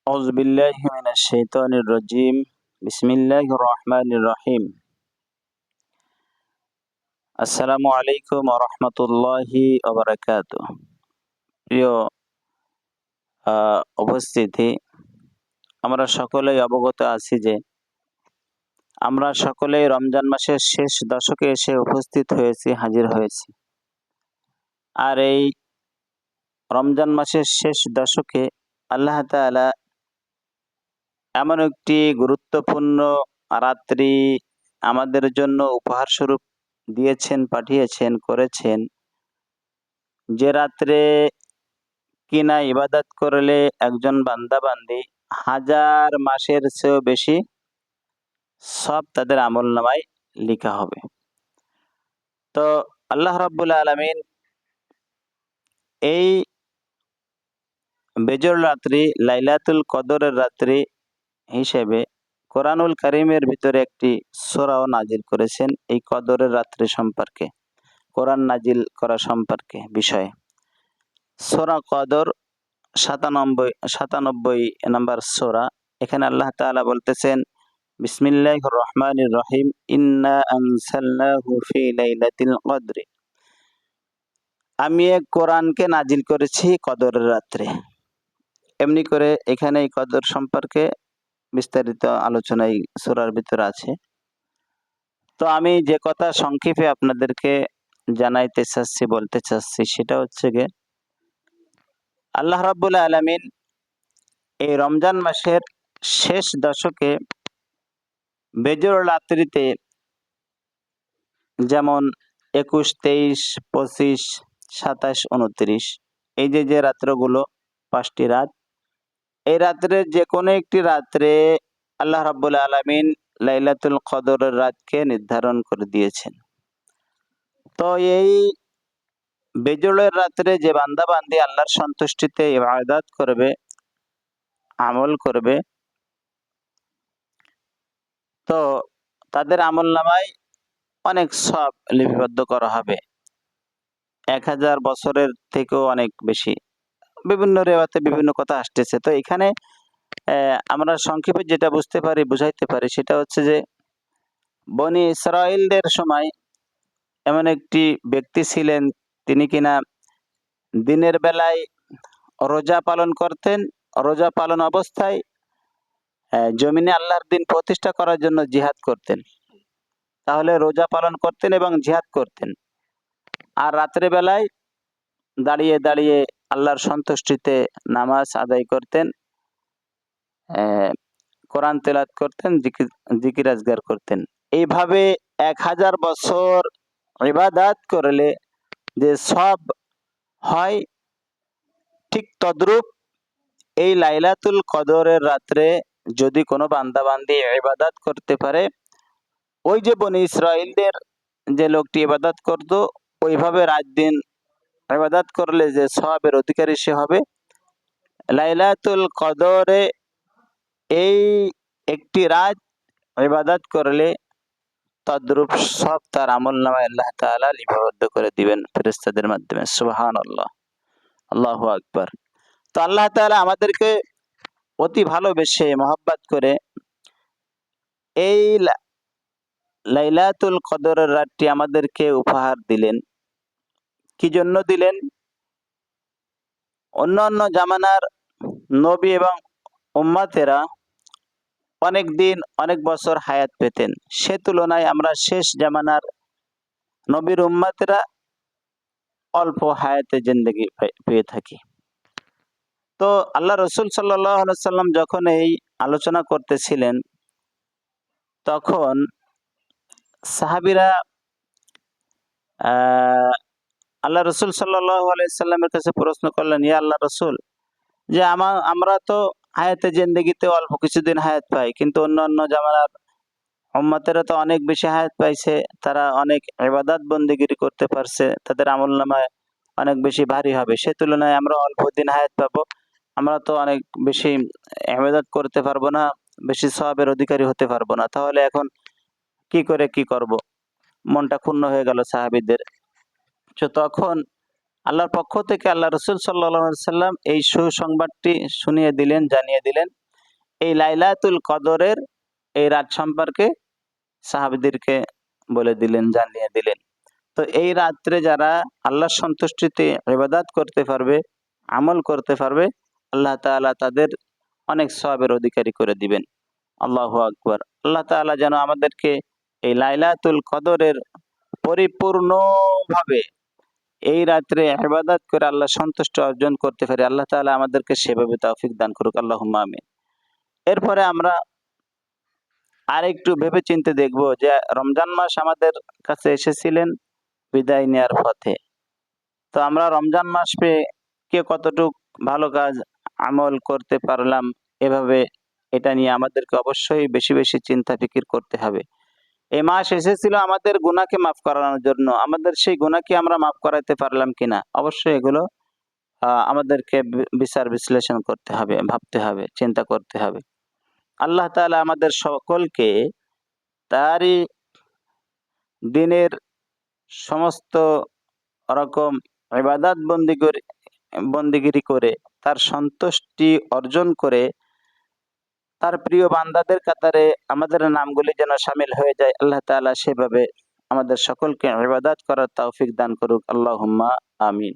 أعوذ بالله من الشيطان الرجيم بسم الله الرحمن الرحيم আসসালামু আলাইকুম ওয়া রাহমাতুল্লাহি ওয়া বারাকাতুহু। প্রিয় উপস্থিতি, আমরা সকলেই অবগত আছি যে আমরা সকলেই রমজান মাসের শেষ দশকে এসে উপস্থিত হয়েছি, হাজির হয়েছি। আর এই রমজান মাসের শেষ দশকে আল্লাহ তাআলা এমন একটি গুরুত্বপূর্ণ রাত্রি আমাদের জন্য উপহার স্বরূপ দিয়েছেন, পাঠিয়েছেন, করেছেন, যে রাত্রে কিনা ইবাদত করলে একজন বান্দা-বান্দি হাজার মাসের চেয়েও বেশি সব তাদের আমলনামায় লিখা হবে। তো আল্লাহ রাব্বুল আলামিন এই বেজর রাত্রি, লাইলাতুল কদরের রাত্রি হিসেবে কোরআনুল কারীমের ভিতরে একটি সূরাও নাজিল করেছেন এই কদরের রাত্রি সম্পর্কে, কোরআন নাজিল করা সম্পর্কে বিষয়ে। সূরা কদর 97 নম্বর সূরা। এখানে আল্লাহ তাআলা বলতেছেন, বিসমিল্লাহির রহমানির রহিম, ইন্না আনজালনাহু ফি লাইলাতিল কদর। আমি এক কোরআনকে নাজিল করেছি কদরের রাত্রে। এমনি করে এখানে এই কদর সম্পর্কে বিস্তারিত আলোচনা এই সূরার ভিতরে আছে। তো আমি যে কথা সংক্ষেপে আপনাদেরকে জানাইতে চাচ্ছি, বলতে চাচ্ছি, সেটা হচ্ছে গিয়ে আল্লাহ রাব্বুল আলামিন এই রমজান মাসের শেষ দশকে বেজর রাত্রিতে, যেমন 21, 23, 25, 27, 29, এই যে রাত্রগুলো, 5টি রাত, এই রাত্রের যে কোনো একটি রাত্রে আল্লাহ রাব্বুল আলামিন লাইলাতুল কদরের রাতকে নির্ধারণ করে দিয়েছেন। তো এই বেজরের রাত্রে যে বান্দা-বান্দি আল্লাহর সন্তুষ্টিতে ইবাদত করবে, আমল করবে, তো তাদের আমলনামায় অনেক সওয়াব লিপিবদ্ধ করা হবে, 1000 বছরের থেকেও অনেক বেশি। বিভিন্ন রিওয়ায়াতে বিভিন্ন কথা আসতেছে। তো এখানে আমরা সংক্ষেপে যেটা বুঝাইতে পারি সেটা হচ্ছে যে বনি ইসরাইলদের সময় এমন একটি ব্যক্তি ছিলেন, তিনি কিনা দিনের বেলায় রোজা পালন করতেন। রোজা পালন অবস্থায় জমিনে আল্লাহর দিন প্রতিষ্ঠা করার জন্য জিহাদ করতেন। তাহলে রোজা পালন করতেন এবং জিহাদ করতেন, আর রাত্রে বেলায় দাঁড়িয়ে দাঁড়িয়ে আল্লাহর সন্তুষ্টিতে নামাজ আদায় করতেন, কোরআন তেলাওয়াত করতেন, জিকির আজগার করতেন। এইভাবে 1000 বছর ইবাদত করলে যে সব হয়, ঠিক তদ্রূপ এই লাইলাতুল কদরের রাত্রে যদি কোনো বান্দা-বান্দি ইবাদত করতে পারে, ওই যে বনি ইসরাইলদের যে লোকটি ইবাদত করত, ওইভাবে রাত দিন ইবাদত করলে যে সওয়াবের অধিকারী সে হবে। লাইলাতুল কদরে এই একটি রাত ইবাদত করলে তদ্রূপ সব তার আমলনামায় আল্লাহ তাআলা লিপিবদ্ধ করে দিবেন ফেরেশতাদের মাধ্যমে। সুবহানাল্লাহ, আল্লাহু আকবার। তো আল্লাহ তাআলা আমাদেরকে অতি ভালোবেসে মহব্বত করে এই লাইলাতুল কদরের রাতটি আমাদেরকে উপহার দিলেন। কি জন্য দিলেন? অন্যান্য জামানার নবী এবং উম্মতেরা অনেক দিন, অনেক বছর হায়াত পেতেন। সে তুলনায় আমরা শেষ জামানার নবীর উম্মতেরা অল্প হায়াতে জিন্দেগি পেয়ে থাকি। তো আল্লাহ রাসূল সাল্লাল্লাহু আলাইহি সাল্লাম যখন এই আলোচনা করতেছিলেন, তখন সাহাবীরা আল্লাহ রাসূল সাল্লাল্লাহু আলাইহি সাল্লামের কাছে প্রশ্ন করলেন, ইয়া আল্লাহ রাসূল, যে আমরা তো হায়াতে জিন্দেগিতে অল্প কিছুদিন হায়াত পাই, কিন্তু অন্যান্য জামানার উম্মতেরা তো অনেক বেশি হায়াত পাইছে, তারা অনেক ইবাদত বন্দেগী করতে পারছে, তাদের আমলনামায় অনেক বেশি ভারী হবে। সে তুলনায় আমরা অল্প দিন হায়াত পাবো, আমরা তো অনেক বেশি ইবাদত করতে পারবো না, বেশি সওয়াবের অধিকারী হতে পারবো না। তাহলে এখন কি করে কি করব? মনটা ক্ষুণ্ণ হয়ে গেল সাহাবীদের। তখন আল্লাহর পক্ষ থেকে আল্লাহ রসুল সাল্লাল্লাহু আলাইহি সাল্লাম এই সুসংবাদটি শুনিয়ে দিলেন, জানিয়ে দিলেন। এই লাইলাতুল কদরের এই রাত সম্পর্কে সাহাবীদেরকে বলে দিলেন, জানিয়ে দিলেন। তো এই রাত্রে যারা আল্লাহর সন্তুষ্টিতে ইবাদত করতে পারবে, আমল করতে পারবে, আল্লাহ তাআলা তাদের অনেক সওয়াবের অধিকারী করে দিবেন। আল্লাহু আকবার। আল্লাহ তাআলা যেন আমাদেরকে এই লাইলাতুল কদরের পরিপূর্ণভাবে এই রাত্রে ইবাদত করে আল্লাহ সন্তুষ্টি অর্জন করতে পারি। আল্লাহ তাআলা আমাদেরকে সেভাবে তৌফিক দান করুক। আল্লাহুম্মা আমিন। এরপরে আমরা আরেকটু ভেবেচিন্তে দেখব যে রমজান মাস আমাদের কাছে এসেছিলেন বিদায় নেয়ার পথে। তো আমরা রমজান মাস পেয়ে কে কতটুক ভালো কাজ আমল করতে পারলাম, এভাবে এটা নিয়ে আমাদেরকে অবশ্যই বেশি বেশি চিন্তা ফিকির করতে হবে। এই মাস এসেছিল আমাদের গুনাহকে মাফ করানোর জন্য। আমাদের সেই গুনাহ কি আমরা মাফ করাইতে পারলাম কিনা? অবশ্যই এগুলো আমাদেরকে বিচার বিশ্লেষণ করতে হবে, ভাবতে হবে, চিন্তা করতে হবে। আল্লাহ তাআলা আমাদের সকলকে তারই দিনের সমস্ত রকম ইবাদত বন্দিগিরি করে তার সন্তুষ্টি অর্জন করে তার প্রিয় বান্দাদের কাতারে আমাদের নামগুলি যেন শামিল হয়ে যায়। আল্লাহ তাআলা সেভাবে আমাদের সকলকে ইবাদত করার তৌফিক দান করুক। আল্লাহুম্মা আমিন।